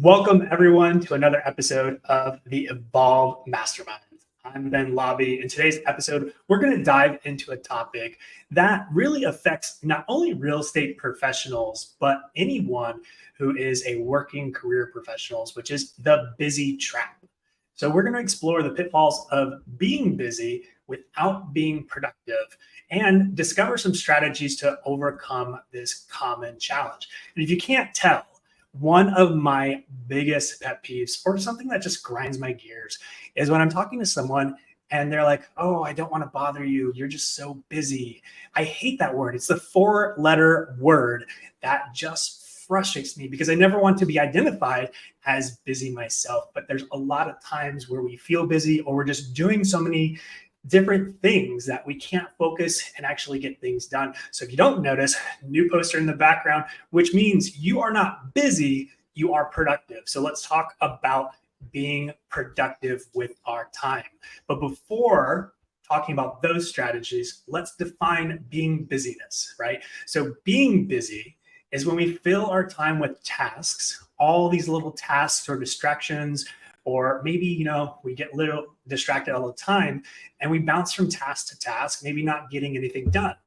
Welcome, everyone, to another episode of the Evolve Masterminds. I'm Ben Laube. In today's episode, we're going to dive into a topic that really affects not only real estate professionals, but anyone who is a working career professionals, which is the busy trap. So we're going to explore the pitfalls of being busy without being productive and discover some strategies to overcome this common challenge. And if you can't tell, one of my biggest pet peeves, or something that just grinds my gears, is when I'm talking to someone and they're like, "Oh, I don't want to bother you. You're just so busy." I hate that word. It's the four-letter word that just frustrates me because I never want to be identified as busy myself. But there's a lot of times where we feel busy or we're just doing so many different things that we can't focus and actually get things done. So if you don't notice, new poster in the background, which means you are not busy, you are productive. So let's talk about being productive with our time. But before talking about those strategies, let's define being busyness, right? So being busy is when we fill our time with tasks, all these little tasks or distractions, or maybe, we get a little distracted all the time and we bounce from task to task, maybe not getting anything done.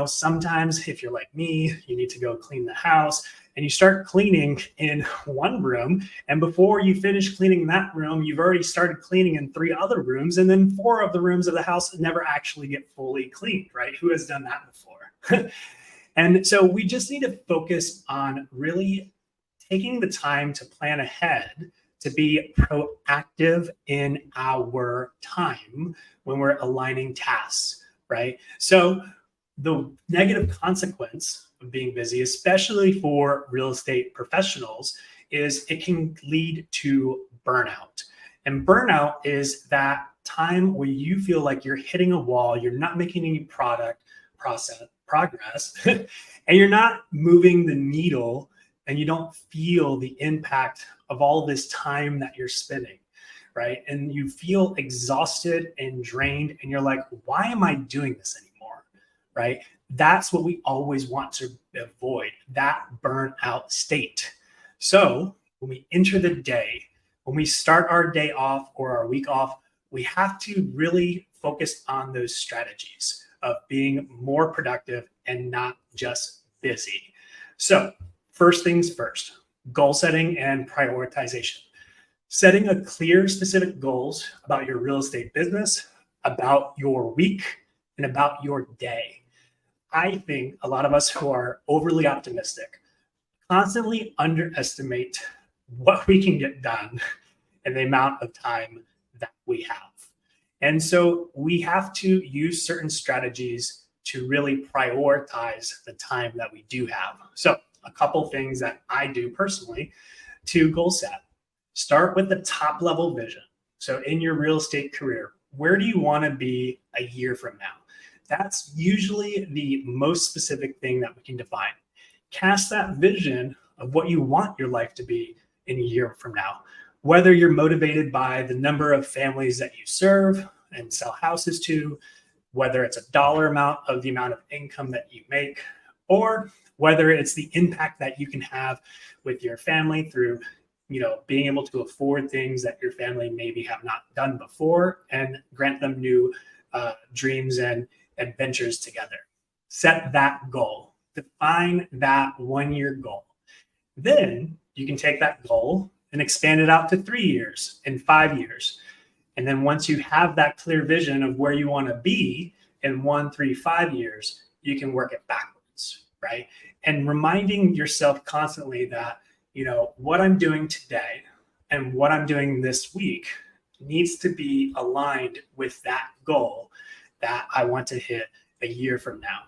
Sometimes if you're like me, you need to go clean the house and you start cleaning in one room. And before you finish cleaning that room, you've already started cleaning in 3 other rooms. And then 4 of the rooms of the house never actually get fully cleaned, right? Who has done that before? And so we just need to focus on really taking the time to plan ahead, to be proactive in our time when we're aligning tasks, right? So the negative consequence of being busy, especially for real estate professionals, is it can lead to burnout. And burnout is that time where you feel like you're hitting a wall, you're not making any progress, and you're not moving the needle, and you don't feel the impact of all this time that you're spending, right? And you feel exhausted and drained, and you're like, why am I doing this anymore, right? That's what we always want to avoid, that burnout state. So when we enter the day, when we start our day off or our week off, we have to really focus on those strategies of being more productive and not just busy. So first things first, goal setting and prioritization. Setting a clear, specific goals about your real estate business, about your week, and about your day. I think a lot of us who are overly optimistic constantly underestimate what we can get done and the amount of time that we have. And so we have to use certain strategies to really prioritize the time that we do have. So a couple things that I do personally to goal set. Start with the top level vision. So in your real estate career, where do you want to be a year from now? That's usually the most specific thing that we can define. Cast that vision of what you want your life to be in a year from now. Whether you're motivated by the number of families that you serve and sell houses to, whether it's a dollar amount of the amount of income that you make, or whether it's the impact that you can have with your family through, being able to afford things that your family maybe have not done before and grant them new dreams and adventures together. Set that goal. Define that 1-year goal. Then you can take that goal and expand it out to 3 years and 5 years. And then once you have that clear vision of where you want to be in 1, 3, 5 years, you can work it backwards, right? And reminding yourself constantly that, what I'm doing today and what I'm doing this week needs to be aligned with that goal that I want to hit a year from now.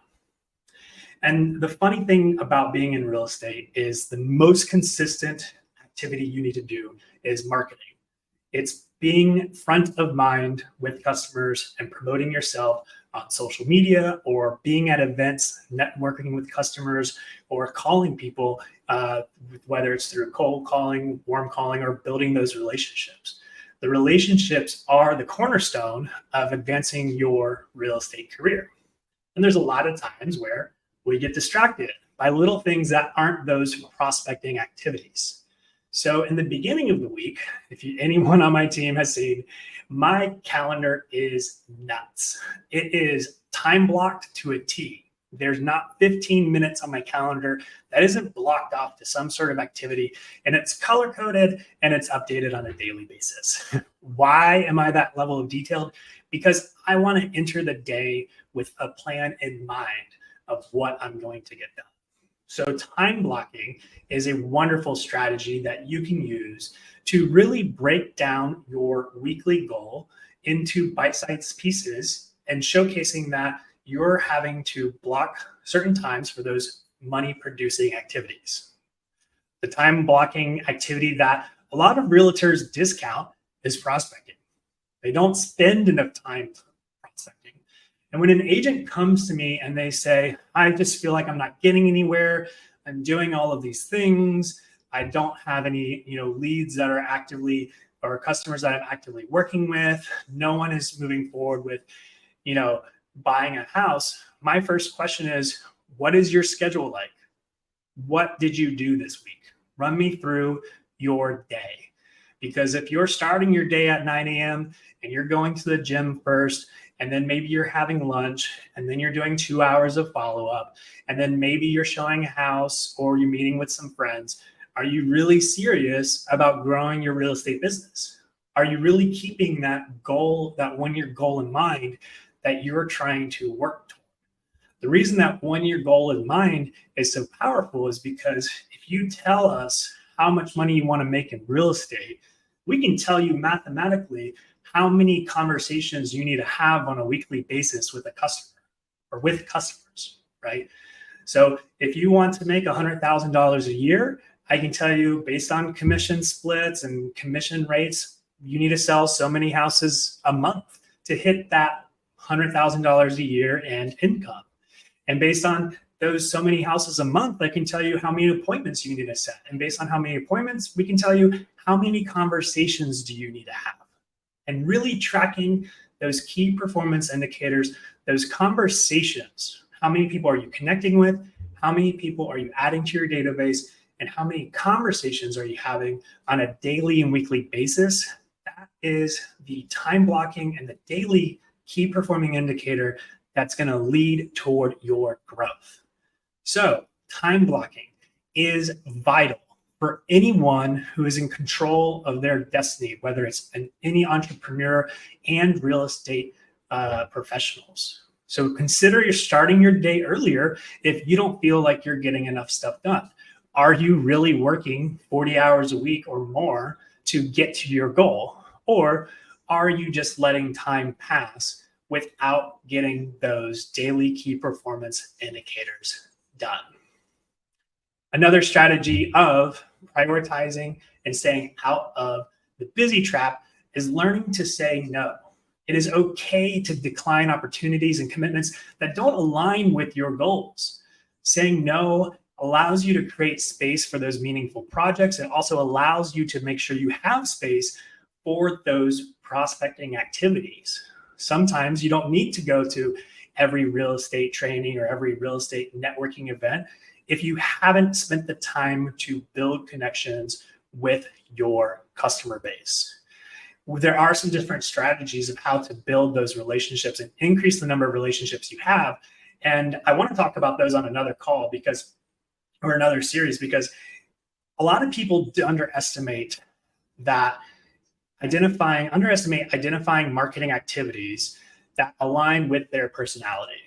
And the funny thing about being in real estate is the most consistent activity you need to do is marketing. It's being front of mind with customers and promoting yourself on social media or being at events, networking with customers, or calling people, whether it's through cold calling, warm calling, or building those relationships. The relationships are the cornerstone of advancing your real estate career. And there's a lot of times where we get distracted by little things that aren't those prospecting activities. So in the beginning of the week, if anyone on my team has seen, my calendar is nuts. It is time blocked to a T. There's not 15 minutes on my calendar that isn't blocked off to some sort of activity, and it's color coded and it's updated on a daily basis. Why am I that level of detailed? Because I want to enter the day with a plan in mind of what I'm going to get done. So time blocking is a wonderful strategy that you can use to really break down your weekly goal into bite-sized pieces and showcasing that you're having to block certain times for those money-producing activities. The time blocking activity that a lot of realtors discount is prospecting. They don't spend enough time prospecting. And when an agent comes to me and they say, I just feel like I'm not getting anywhere, I'm doing all of these things, I don't have any, leads that are actively, or customers that I'm actively working with, no one is moving forward with, buying a house, my first question is, what is your schedule like? What did you do this week? Run me through your day. Because if you're starting your day at 9 a.m. and you're going to the gym first, and then maybe you're having lunch, and then you're doing 2 hours of follow-up, and then maybe you're showing a house or you're meeting with some friends, are you really serious about growing your real estate business? Are you really keeping that goal, that one-year goal in mind that you're trying to work toward? The reason that one-year goal in mind is so powerful is because if you tell us how much money you want to make in real estate, we can tell you mathematically how many conversations you need to have on a weekly basis with a customer or with customers, right? So if you want to make $100,000 a year, I can tell you based on commission splits and commission rates, you need to sell so many houses a month to hit that $100,000 a year and income. And based on those so many houses a month, I can tell you how many appointments you need to set. And based on how many appointments, we can tell you how many conversations do you need to have. And really tracking those key performance indicators, those conversations. How many people are you connecting with? How many people are you adding to your database? And how many conversations are you having on a daily and weekly basis? That is the time blocking and the daily key performing indicator that's going to lead toward your growth. So time blocking is vital for anyone who is in control of their destiny, whether it's any entrepreneur and real estate professionals. So consider you're starting your day earlier if you don't feel like you're getting enough stuff done. Are you really working 40 hours a week or more to get to your goal? Or are you just letting time pass without getting those daily key performance indicators done? Another strategy of prioritizing and staying out of the busy trap is learning to say no. It is okay to decline opportunities and commitments that don't align with your goals. Saying no allows you to create space for those meaningful projects. It also allows you to make sure you have space for those prospecting activities. Sometimes you don't need to go to every real estate training or every real estate networking event if you haven't spent the time to build connections with your customer base. There are some different strategies of how to build those relationships and increase the number of relationships you have. And I want to talk about those on another call or another series, because a lot of people underestimate identifying marketing activities that align with their personality,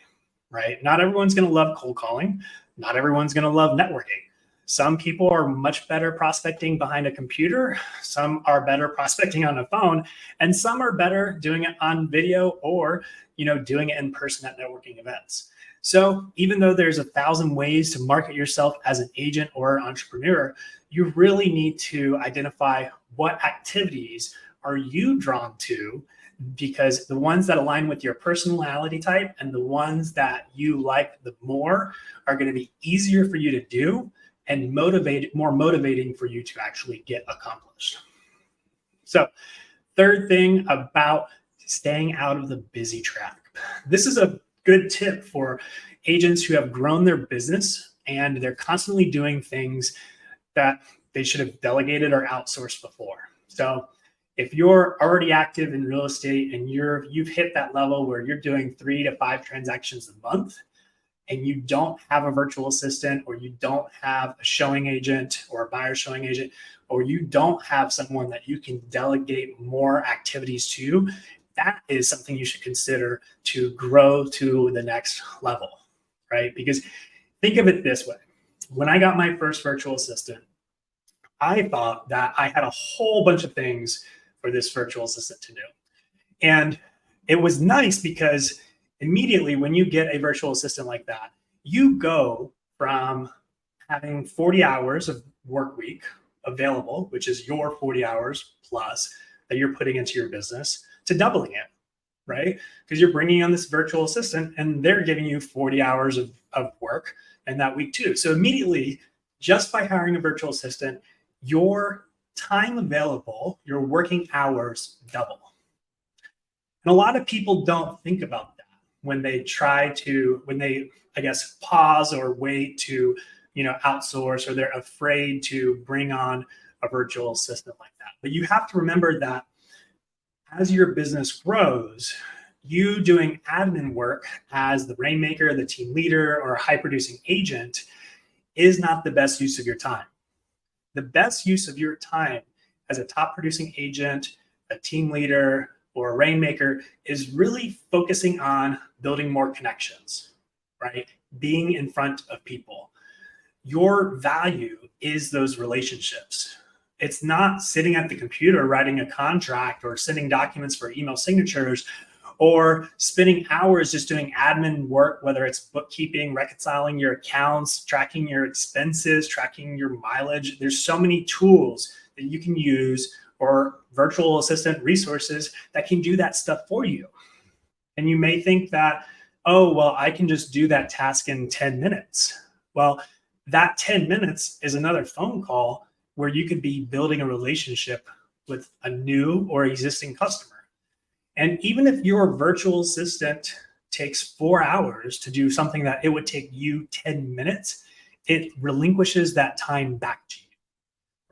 right? Not everyone's going to love cold calling. Not everyone's going to love networking. Some people are much better prospecting behind a computer. Some are better prospecting on a phone, and some are better doing it on video or, doing it in person at networking events. So even though there's 1,000 ways to market yourself as an agent or an entrepreneur, you really need to identify what activities are you drawn to, because the ones that align with your personality type and the ones that you like the more are going to be easier for you to do and more motivating for you to actually get accomplished. So third thing about staying out of the busy trap. This is a good tip for agents who have grown their business and they're constantly doing things that they should have delegated or outsourced before. So if you're already active in real estate and you've hit that level where you're doing 3 to 5 transactions a month, and you don't have a virtual assistant, or you don't have a showing agent or a buyer showing agent, or you don't have someone that you can delegate more activities to, that is something you should consider to grow to the next level, right? Because think of it this way. When I got my first virtual assistant, I thought that I had a whole bunch of things for this virtual assistant to do. And it was nice because immediately when you get a virtual assistant like that, you go from having 40 hours of work week available, which is your 40 hours plus that you're putting into your business, to doubling it, right? Because you're bringing on this virtual assistant and they're giving you 40 hours of work in that week too. So immediately, just by hiring a virtual assistant, your time available, your working hours double. And a lot of people don't think about that when they I guess, pause or wait to, outsource, or they're afraid to bring on a virtual assistant like that. But you have to remember that as your business grows, you doing admin work as the rainmaker, the team leader, or a high producing agent is not the best use of your time. The best use of your time as a top producing agent, a team leader, or a rainmaker is really focusing on building more connections, right? Being in front of people. Your value is those relationships. It's not sitting at the computer writing a contract or sending documents for email signatures or spending hours just doing admin work, whether it's bookkeeping, reconciling your accounts, tracking your expenses, tracking your mileage. There's so many tools that you can use or virtual assistant resources that can do that stuff for you. And you may think that, oh, well, I can just do that task in 10 minutes. Well, that 10 minutes is another phone call where you could be building a relationship with a new or existing customer. And even if your virtual assistant takes 4 hours to do something that it would take you 10 minutes, it relinquishes that time back to you,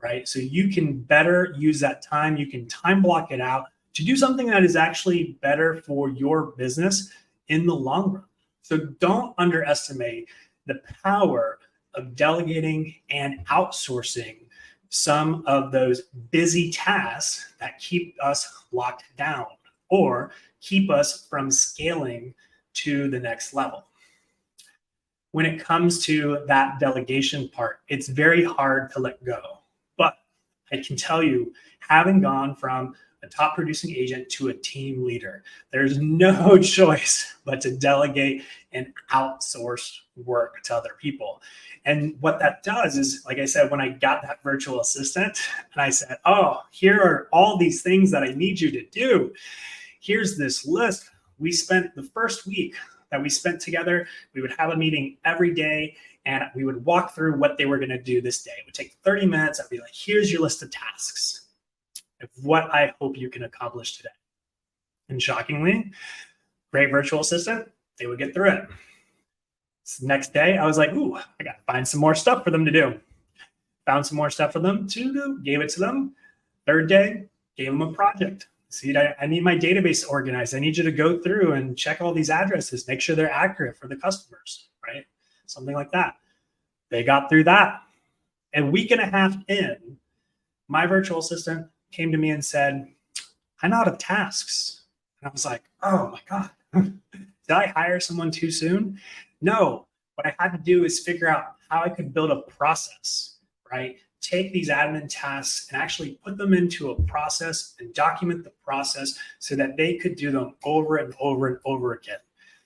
right? So you can better use that time. You can time block it out to do something that is actually better for your business in the long run. So don't underestimate the power of delegating and outsourcing some of those busy tasks that keep us locked down or keep us from scaling to the next level. When it comes to that delegation part, it's very hard to let go. But I can tell you, having gone from a top producing agent to a team leader, there's no choice but to delegate and outsource work to other people. And what that does is, like I said, when I got that virtual assistant and I said, oh, here are all these things that I need you to do. Here's this list. We spent the first week that we spent together, we would have a meeting every day and we would walk through what they were going to do this day. It would take 30 minutes. I'd be like, here's your list of tasks of what I hope you can accomplish today. And shockingly, great virtual assistant, they would get through it. So next day, I was like, ooh, I got to find some more stuff for them to do. Found some more stuff for them to do, gave it to them. Third day, gave them a project. See, I need my database organized. I need you to go through and check all these addresses, make sure they're accurate for the customers, right? Something like that. They got through that. A week and a half in, my virtual assistant came to me and said, I'm out of tasks. And I was like, oh my God, did I hire someone too soon? No, what I had to do is figure out how I could build a process, right? Take these admin tasks and actually put them into a process and document the process so that they could do them over and over and over again.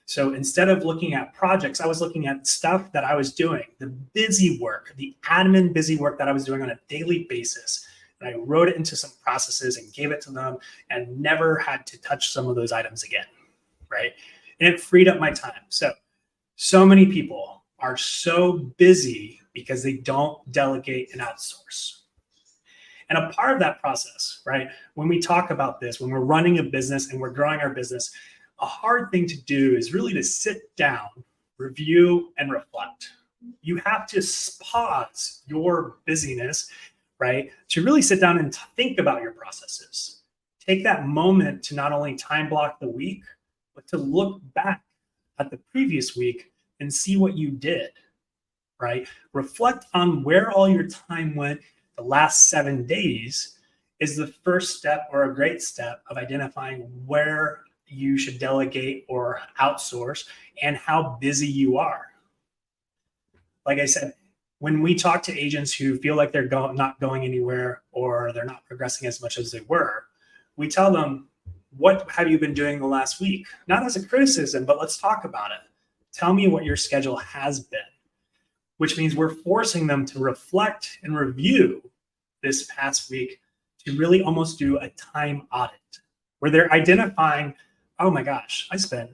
So instead of looking at projects, I was looking at stuff that I was doing, the busy work, the admin busy work that I was doing on a daily basis. And I wrote it into some processes and gave it to them and never had to touch some of those items again, right? And it freed up my time. So many people are so busy because they don't delegate and outsource. And a part of that process, right, when we talk about this, when we're running a business and we're growing our business, a hard thing to do is really to sit down, review, and reflect. You have to pause your busyness, right? To really sit down and think about your processes. Take that moment to not only time block the week, but to look back at the previous week and see what you did, right? Reflect on where all your time went the last 7 days is the first step or a great step of identifying where you should delegate or outsource and how busy you are. Like I said, when we talk to agents who feel like they're not going anywhere or they're not progressing as much as they were, we tell them, what have you been doing the last week? Not as a criticism, but let's talk about it. Tell me what your schedule has been, which means we're forcing them to reflect and review this past week to really almost do a time audit where they're identifying, oh my gosh, I spent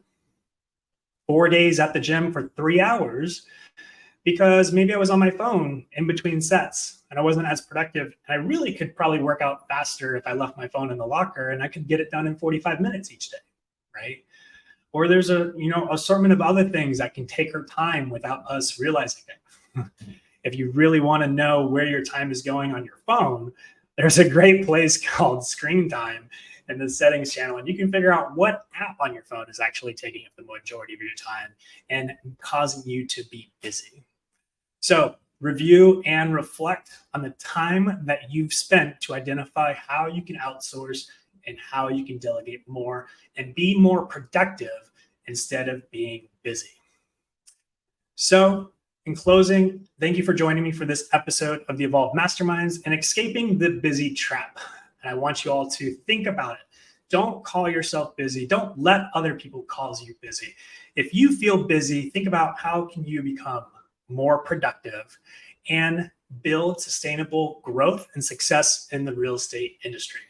4 days at the gym for 3 hours because maybe I was on my phone in between sets and I wasn't as productive. And I really could probably work out faster if I left my phone in the locker, and I could get it done in 45 minutes each day, right? Or there's a assortment of other things that can take our time without us realizing it. If you really want to know where your time is going on your phone, there's a great place called Screen Time in the settings channel, and you can figure out what app on your phone is actually taking up the majority of your time and causing you to be busy. So review and reflect on the time that you've spent to identify how you can outsource and how you can delegate more and be more productive instead of being busy. So in closing, thank you for joining me for this episode of the Evolve Masterminds and escaping the busy trap. And I want you all to think about it. Don't call yourself busy. Don't let other people call you busy. If you feel busy, think about how can you become more productive and build sustainable growth and success in the real estate industry.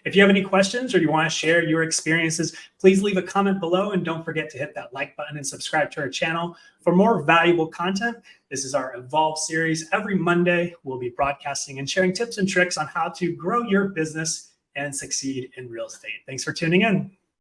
If you have any questions or you want to share your experiences, please leave a comment below, and don't forget to hit that like button and subscribe to our channel for more valuable content. This is our Evolve series. Every Monday, we'll be broadcasting and sharing tips and tricks on how to grow your business and succeed in real estate. Thanks for tuning in.